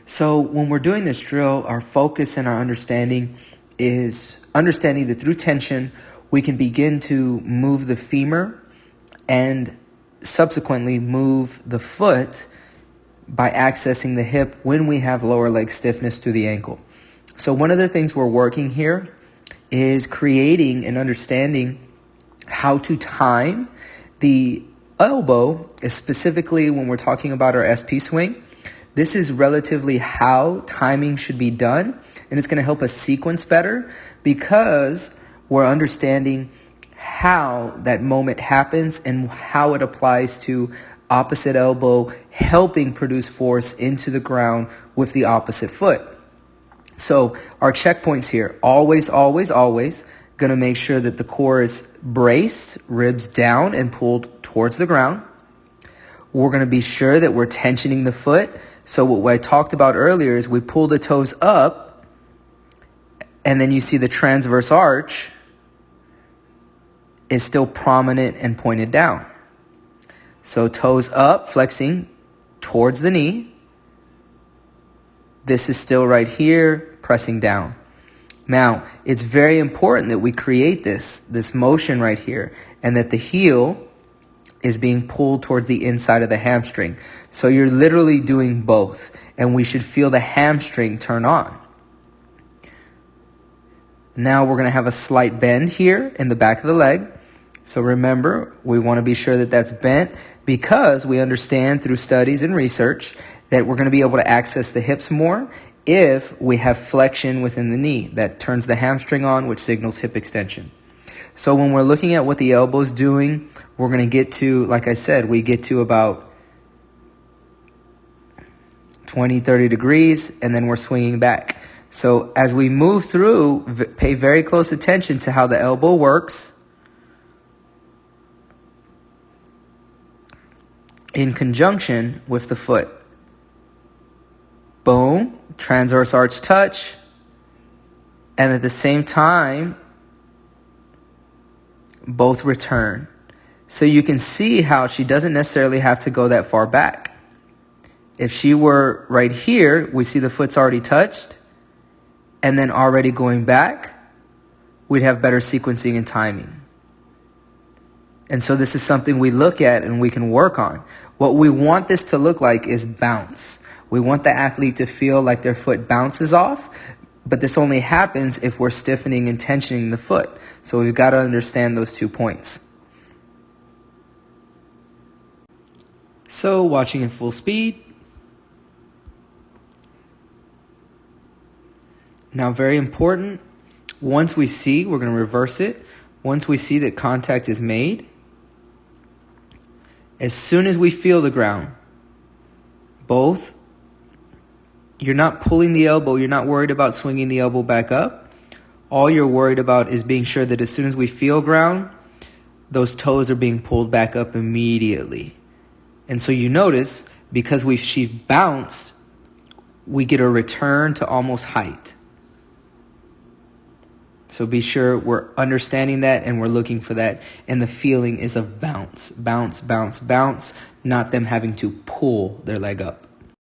So when we're doing this drill, our focus and our understanding is understanding that through tension, we can begin to move the femur and subsequently move the foot by accessing the hip when we have lower leg stiffness through the ankle. So one of the things we're working here is creating and understanding how to time the elbow, specifically when we're talking about our SP swing. This is relatively how timing should be done, and it's going to help us sequence better because we're understanding how that moment happens and how it applies to opposite elbow, helping produce force into the ground with the opposite foot. So our checkpoints here, always, always, always going to make sure that the core is braced, ribs down and pulled towards the ground. We're going to be sure that we're tensioning the foot. So what I talked about earlier is we pull the toes up, and then you see the transverse arch is still prominent and pointed down. So toes up, flexing towards the knee. This is still right here, pressing down. Now, it's very important that we create this motion right here, and that the heel is being pulled towards the inside of the hamstring. So you're literally doing both, and we should feel the hamstring turn on. Now we're going to have a slight bend here in the back of the leg. So remember, we want to be sure that that's bent because we understand through studies and research that we're going to be able to access the hips more if we have flexion within the knee. That turns the hamstring on, which signals hip extension. So when we're looking at what the elbow's doing, we're going to get to, like I said, we get to about 20, 30 degrees, and then we're swinging back. So as we move through, pay very close attention to how the elbow works in conjunction with the foot. Boom, transverse arch touch, and at the same time, both return. So you can see how she doesn't necessarily have to go that far back. If she were right here, we see the foot's already touched, and then already going back, we'd have better sequencing and timing. And so this is something we look at and we can work on. What we want this to look like is bounce. We want the athlete to feel like their foot bounces off, but this only happens if we're stiffening and tensioning the foot. So we've got to understand those 2 points. So watching in full speed. Now very important, once we see, we're going to reverse it. Once we see that contact is made, as soon as we feel the ground, both, you're not pulling the elbow, you're not worried about swinging the elbow back up. All you're worried about is being sure that as soon as we feel ground, those toes are being pulled back up immediately. And so you notice, because she's bounced, we get a return to almost height. So be sure we're understanding that and we're looking for that. And the feeling is of bounce, bounce, bounce, bounce, not them having to pull their leg up.